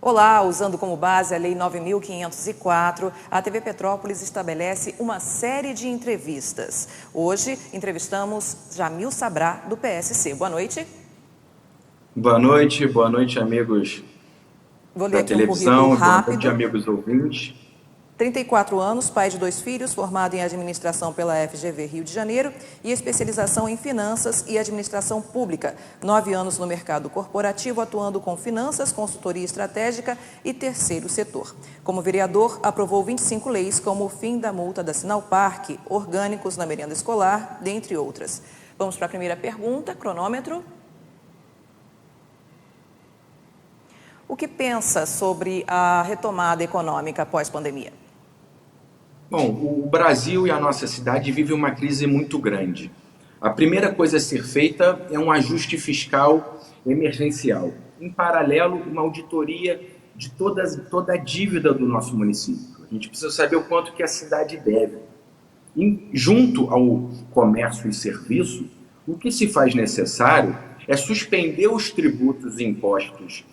Olá, usando como base a Lei 9.504, a TV Petrópolis estabelece uma série de entrevistas. Hoje, entrevistamos Jamil Sabrá, do PSC. Boa noite. Boa noite, amigos Vou ler da aqui um currículo televisão, boa noite, rápido. amigos ouvintes. 34 anos, pai de 2 filhos, formado em administração pela FGV Rio de Janeiro e especialização em finanças e administração pública. 9 anos no mercado corporativo, atuando com finanças, consultoria estratégica e terceiro setor. Como vereador, aprovou 25 leis, como o fim da multa da Sinalparc, orgânicos na merenda escolar, dentre outras. Vamos para a primeira pergunta, cronômetro. O que pensa sobre a retomada econômica pós-pandemia? Bom, o Brasil e a nossa cidade vivem uma crise muito grande. A primeira coisa a ser feita é um ajuste fiscal emergencial. Em paralelo, uma auditoria de toda a dívida do nosso município. A gente precisa saber o quanto que a cidade deve. Junto ao comércio e serviço, o que se faz necessário é suspender os tributos e impostos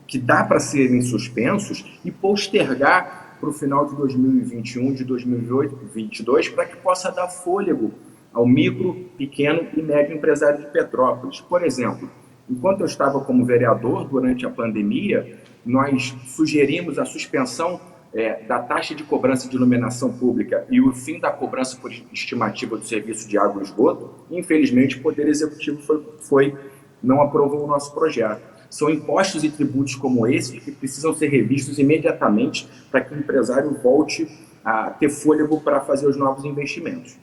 que dá para serem suspensos e postergar para o final de 2021, de 2022, para que possa dar fôlego ao micro, pequeno e médio empresário de Petrópolis. Por exemplo, enquanto eu estava como vereador durante a pandemia, nós sugerimos a suspensão da taxa de cobrança de iluminação pública e o fim da cobrança por estimativa do serviço de água e esgoto. Infelizmente, o Poder Executivo não aprovou o nosso projeto. São impostos e tributos como esses que precisam ser revistos imediatamente para que o empresário volte a ter fôlego para fazer os novos investimentos.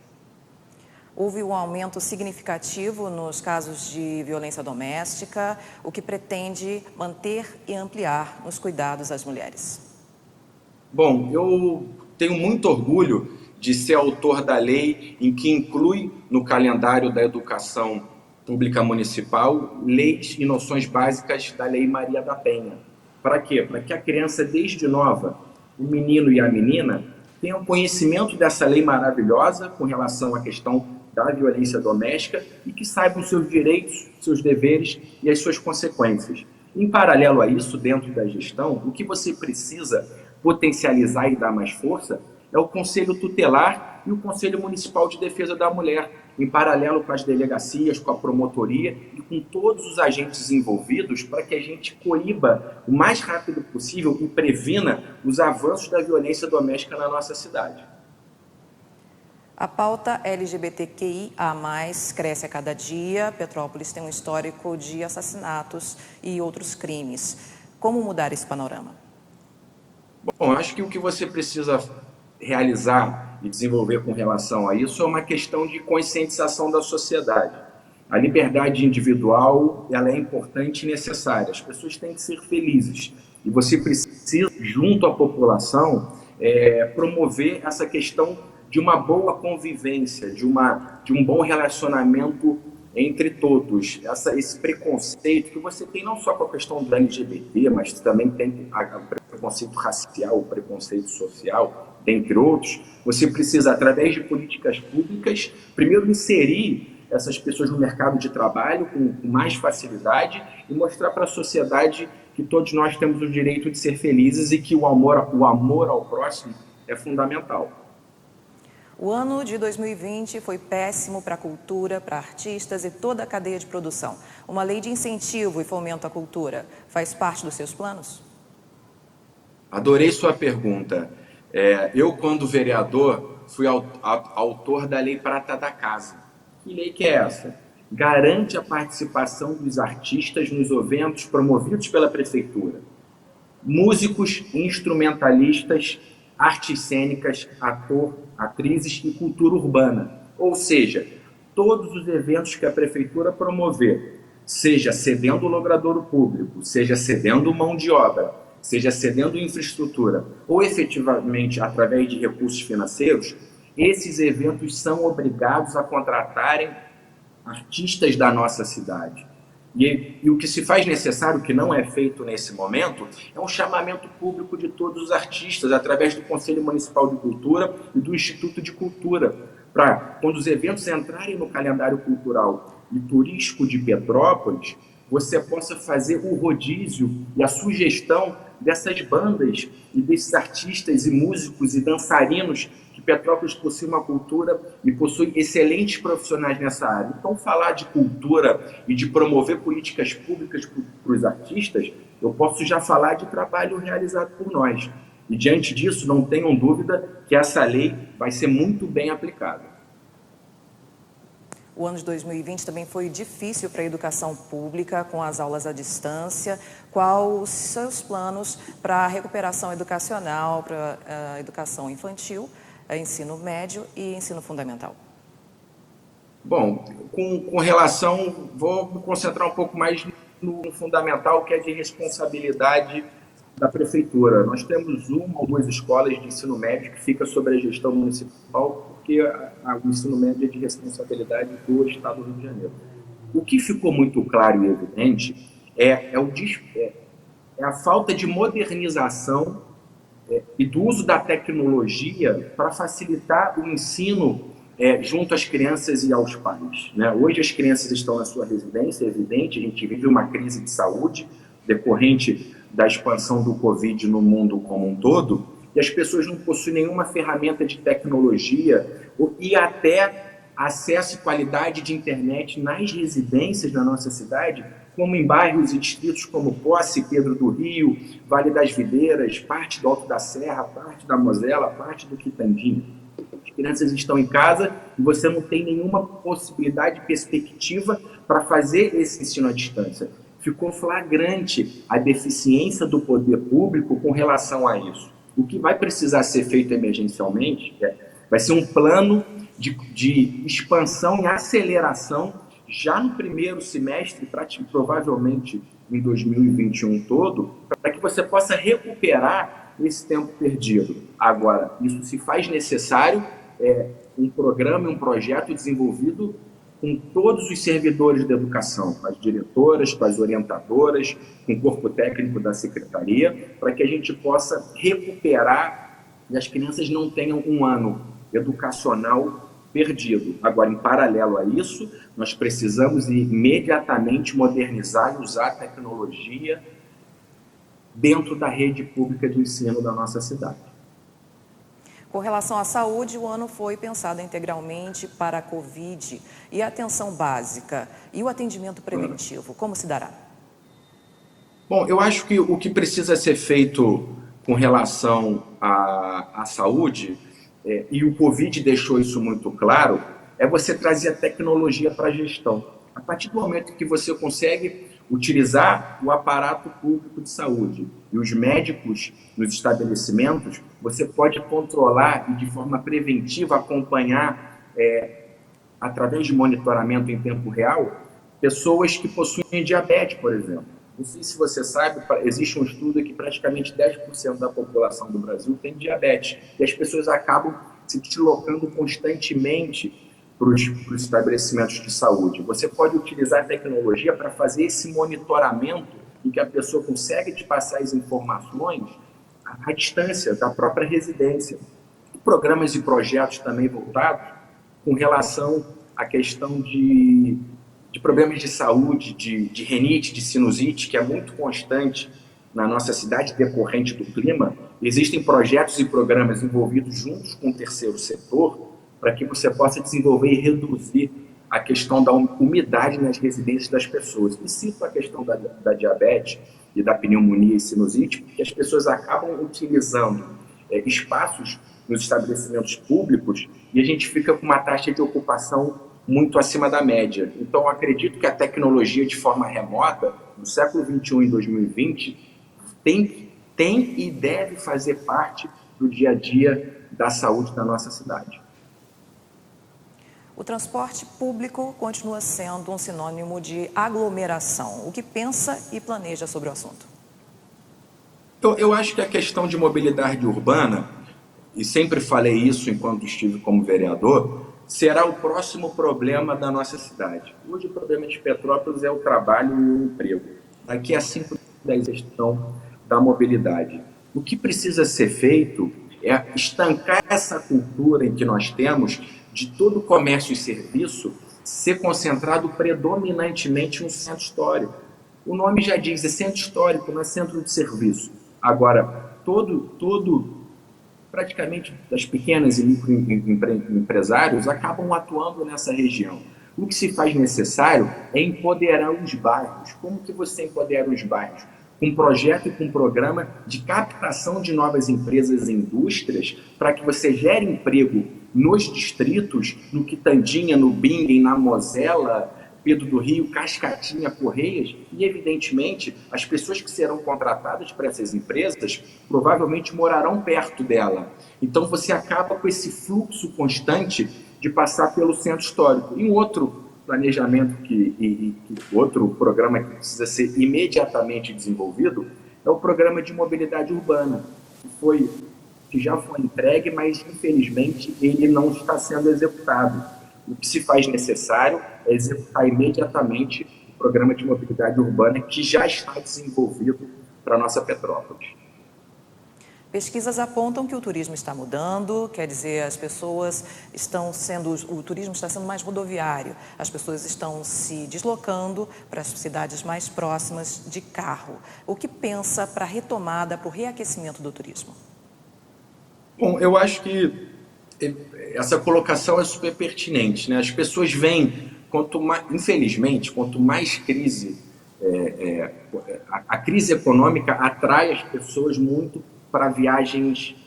Houve um aumento significativo nos casos de violência doméstica, o que pretende manter e ampliar os cuidados às mulheres. Bom, eu tenho muito orgulho de ser autor da lei em que inclui no calendário da educação pública municipal leis e noções básicas da Lei Maria da Penha. Para quê? Para que a criança, desde nova, o menino e a menina, tenham conhecimento dessa lei maravilhosa com relação à questão da violência doméstica e que saibam seus direitos, seus deveres e as suas consequências. Em paralelo a isso, dentro da gestão, o que você precisa potencializar e dar mais força é o Conselho Tutelar e o Conselho Municipal de Defesa da Mulher, em paralelo com as delegacias, com a promotoria e com todos os agentes envolvidos para que a gente coíba o mais rápido possível e previna os avanços da violência doméstica na nossa cidade. A pauta LGBTQIA+, cresce a cada dia. Petrópolis tem um histórico de assassinatos e outros crimes. Como mudar esse panorama? Bom, acho que o que você precisa realizar e desenvolver com relação a isso é uma questão de conscientização da sociedade. A liberdade individual, ela é importante e necessária. As pessoas têm que ser felizes. E você precisa, junto à população, promover essa questão de uma boa convivência, de um bom relacionamento entre todos. Esse preconceito que você tem não só com a questão do LGBT, mas também tem o preconceito racial, o preconceito social, dentre outros. Você precisa, através de políticas públicas, primeiro inserir essas pessoas no mercado de trabalho com mais facilidade e mostrar para a sociedade que todos nós temos o direito de ser felizes e que o amor ao próximo é fundamental. O ano de 2020 foi péssimo para a cultura, para artistas e toda a cadeia de produção. Uma lei de incentivo e fomento à cultura faz parte dos seus planos? Adorei sua pergunta. Eu, quando vereador, fui autor da Lei Prata da Casa. Que lei que é essa? Garante a participação dos artistas nos eventos promovidos pela prefeitura. Músicos, instrumentalistas, artes cênicas, atrizes e cultura urbana. Ou seja, todos os eventos que a prefeitura promover, seja cedendo o logradouro público, seja cedendo mão de obra, seja cedendo infraestrutura ou efetivamente através de recursos financeiros, esses eventos são obrigados a contratarem artistas da nossa cidade. E o que se faz necessário, que não é feito nesse momento, é um chamamento público de todos os artistas, através do Conselho Municipal de Cultura e do Instituto de Cultura, para, quando os eventos entrarem no calendário cultural e turístico de Petrópolis, você possa fazer o rodízio e a sugestão dessas bandas e desses artistas e músicos e dançarinos que Petrópolis possui uma cultura e possui excelentes profissionais nessa área. Então, falar de cultura e de promover políticas públicas para os artistas, eu posso já falar de trabalho realizado por nós. E, diante disso, não tenham dúvida que essa lei vai ser muito bem aplicada. O ano de 2020 também foi difícil para a educação pública, com as aulas à distância. Quais os seus planos para a recuperação educacional, para a educação infantil, ensino médio e ensino fundamental? Bom, com relação, vou me concentrar um pouco mais no fundamental, que é de responsabilidade da prefeitura. Nós temos uma ou duas escolas de ensino médio que fica sob a gestão municipal, porque o ensino médio é de responsabilidade do Estado do Rio de Janeiro. O que ficou muito claro e evidente é a falta de modernização e do uso da tecnologia para facilitar o ensino junto às crianças e aos pais, né? Hoje as crianças estão na sua residência, é evidente, a gente vive uma crise de saúde decorrente da expansão do Covid no mundo como um todo, e as pessoas não possuem nenhuma ferramenta de tecnologia e até acesso e qualidade de internet nas residências da nossa cidade, como em bairros e distritos como Posse, Pedro do Rio, Vale das Videiras, parte do Alto da Serra, parte da Mosela, parte do Quitandinho. As crianças estão em casa e você não tem nenhuma possibilidade, perspectiva para fazer esse ensino à distância. Ficou flagrante a deficiência do poder público com relação a isso. O que vai precisar ser feito emergencialmente vai ser um plano de expansão e aceleração já no primeiro semestre, provavelmente em 2021 todo, para que você possa recuperar esse tempo perdido. Agora, isso se faz necessário um programa, um projeto desenvolvido com todos os servidores da educação, com as diretoras, com as orientadoras, com o corpo técnico da secretaria, para que a gente possa recuperar e as crianças não tenham um ano educacional perdido. Agora, em paralelo a isso, nós precisamos imediatamente modernizar e usar a tecnologia dentro da rede pública de ensino da nossa cidade. Com relação à saúde, o ano foi pensado integralmente para a Covid. E a atenção básica e o atendimento preventivo, como se dará? Bom, eu acho que o que precisa ser feito com relação à saúde, e o Covid deixou isso muito claro, é você trazer a tecnologia para a gestão. A partir do momento que você consegue utilizar o aparato público de saúde e os médicos nos estabelecimentos, você pode controlar e de forma preventiva acompanhar, através de monitoramento em tempo real, pessoas que possuem diabetes, por exemplo. Não sei se você sabe, existe um estudo que praticamente 10% da população do Brasil tem diabetes, e as pessoas acabam se deslocando constantemente para os estabelecimentos de saúde. Você pode utilizar a tecnologia para fazer esse monitoramento em que a pessoa consegue te passar as informações à distância da própria residência. Programas e projetos também voltados com relação à questão de problemas de saúde, de rinite, de sinusite, que é muito constante na nossa cidade, decorrente do clima. Existem projetos e programas envolvidos juntos com o terceiro setor para que você possa desenvolver e reduzir a questão da umidade nas residências das pessoas. E cito a questão da diabetes e da pneumonia e sinusite, porque as pessoas acabam utilizando espaços nos estabelecimentos públicos e a gente fica com uma taxa de ocupação muito acima da média. Então, acredito que a tecnologia de forma remota, no século XXI e 2020, tem e deve fazer parte do dia a dia da saúde da nossa cidade. O transporte público continua sendo um sinônimo de aglomeração. O que pensa e planeja sobre o assunto? Então, eu acho que a questão de mobilidade urbana, e sempre falei isso enquanto estive como vereador, será o próximo problema da nossa cidade. Hoje o problema de Petrópolis é o trabalho e o emprego. Daqui a 5 10 questão da mobilidade. O que precisa ser feito é estancar essa cultura em que nós temos de todo o comércio e serviço ser concentrado predominantemente no centro histórico. O nome já diz, é centro histórico, não é centro de serviço. Agora, praticamente das pequenas e microempresários acabam atuando nessa região. O que se faz necessário é empoderar os bairros. Como que você empodera os bairros? Com um projeto e com um programa de captação de novas empresas e indústrias para que você gere emprego nos distritos, no Quitandinha, no Bingen, na Mosela, Pedro do Rio, Cascatinha, Correias, e, evidentemente, as pessoas que serão contratadas para essas empresas provavelmente morarão perto dela. Então, você acaba com esse fluxo constante de passar pelo centro histórico. E um outro planejamento, outro programa que precisa ser imediatamente desenvolvido é o programa de mobilidade urbana, que já foi entregue, mas, infelizmente, ele não está sendo executado. O que se faz necessário é executar imediatamente o programa de mobilidade urbana que já está desenvolvido para a nossa Petrópolis. Pesquisas apontam que o turismo está mudando, quer dizer, o turismo está sendo mais rodoviário, as pessoas estão se deslocando para as cidades mais próximas de carro. O que pensa para a retomada, para o reaquecimento do turismo? Bom, eu acho que essa colocação é super pertinente, né? As pessoas veem, infelizmente, quanto mais crise, a crise econômica atrai as pessoas muito para viagens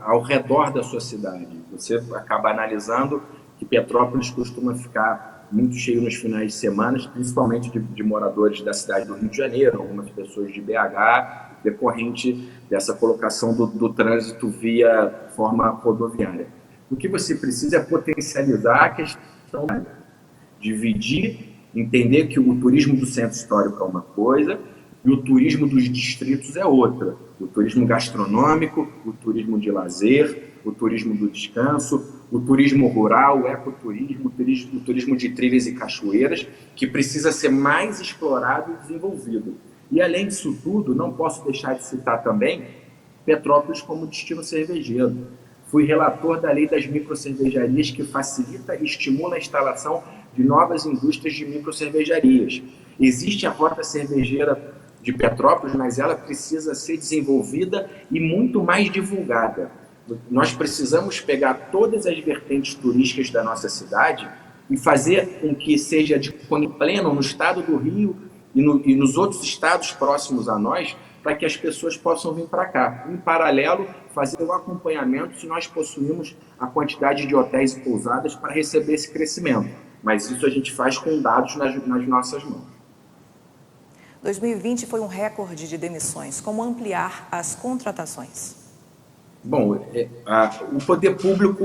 ao redor da sua cidade. Você acaba analisando que Petrópolis costuma ficar muito cheio nos finais de semana, principalmente de moradores da cidade do Rio de Janeiro, algumas pessoas de BH, decorrente dessa colocação do trânsito via forma rodoviária. O que você precisa é potencializar a questão, dividir, entender que o turismo do centro histórico é uma coisa e o turismo dos distritos é outra. O turismo gastronômico, o turismo de lazer, o turismo do descanso, o turismo rural, o ecoturismo, o turismo de trilhas e cachoeiras, que precisa ser mais explorado e desenvolvido. E, além disso tudo, não posso deixar de citar também Petrópolis como destino cervejeiro. Fui relator da Lei das Microcervejarias, que facilita e estimula a instalação de novas indústrias de microcervejarias. Existe a rota cervejeira de Petrópolis, mas ela precisa ser desenvolvida e muito mais divulgada. Nós precisamos pegar todas as vertentes turísticas da nossa cidade e fazer com que seja de cunho pleno no estado do Rio e nos outros estados próximos a nós, para que as pessoas possam vir para cá. Em paralelo, fazer o acompanhamento se nós possuímos a quantidade de hotéis e pousadas para receber esse crescimento. Mas isso a gente faz com dados nas nossas mãos. 2020 foi um recorde de demissões. Como ampliar as contratações? Bom, o poder público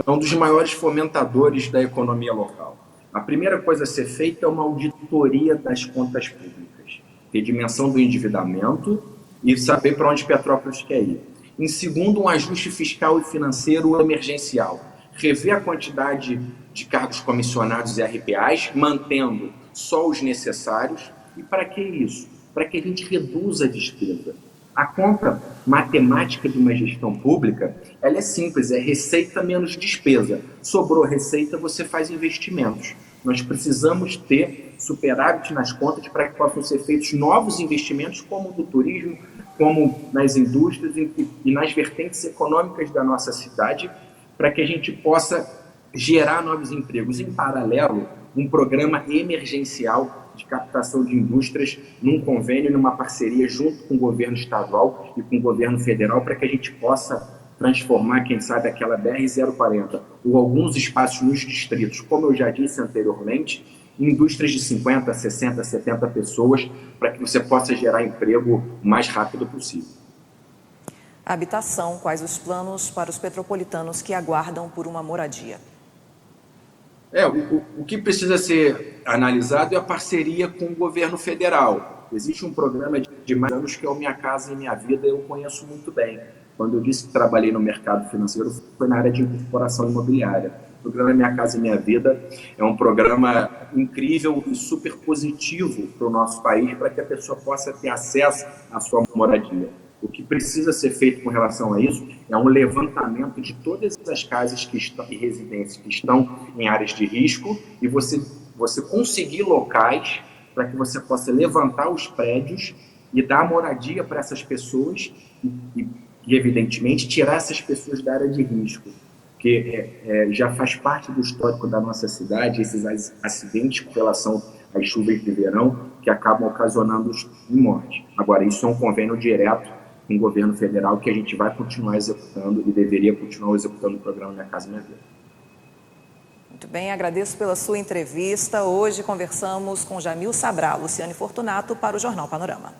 é um dos maiores fomentadores da economia local. A primeira coisa a ser feita é uma auditoria das contas públicas, ter dimensão do endividamento e saber para onde Petrópolis quer ir. Em segundo, um ajuste fiscal e financeiro emergencial. Rever a quantidade de cargos comissionados e RPAs, mantendo só os necessários. E para que isso? Para que a gente reduza a despesa. A conta matemática de uma gestão pública, ela é simples, é receita menos despesa. Sobrou receita, você faz investimentos. Nós precisamos ter superávit nas contas para que possam ser feitos novos investimentos, como no turismo, como nas indústrias e nas vertentes econômicas da nossa cidade, para que a gente possa gerar novos empregos. Em paralelo, um programa emergencial de captação de indústrias num convênio, numa parceria junto com o governo estadual e com o governo federal, para que a gente possa transformar, quem sabe, aquela BR-040 ou alguns espaços nos distritos, como eu já disse anteriormente, em indústrias de 50, 60, 70 pessoas, para que você possa gerar emprego o mais rápido possível. Habitação, quais os planos para os petropolitanos que aguardam por uma moradia? O que precisa ser analisado é a parceria com o governo federal. Existe um programa de mais anos que é o Minha Casa e Minha Vida, eu conheço muito bem. Quando eu disse que trabalhei no mercado financeiro, foi na área de incorporação imobiliária. O programa Minha Casa e Minha Vida é um programa incrível e super positivo para o nosso país, para que a pessoa possa ter acesso à sua moradia. O que precisa ser feito com relação a isso é um levantamento de todas as casas e residências que estão em áreas de risco e você conseguir locais para que você possa levantar os prédios e dar moradia para essas pessoas e, evidentemente, tirar essas pessoas da área de risco, que já faz parte do histórico da nossa cidade, esses acidentes com relação às chuvas de verão, que acabam ocasionando morte. Agora, isso é um convênio direto com o governo federal que a gente vai continuar executando e deveria continuar executando o programa Minha Casa Minha Vida. Muito bem, agradeço pela sua entrevista. Hoje conversamos com Jamil Sabral, Luciane Fortunato, para o Jornal Panorama.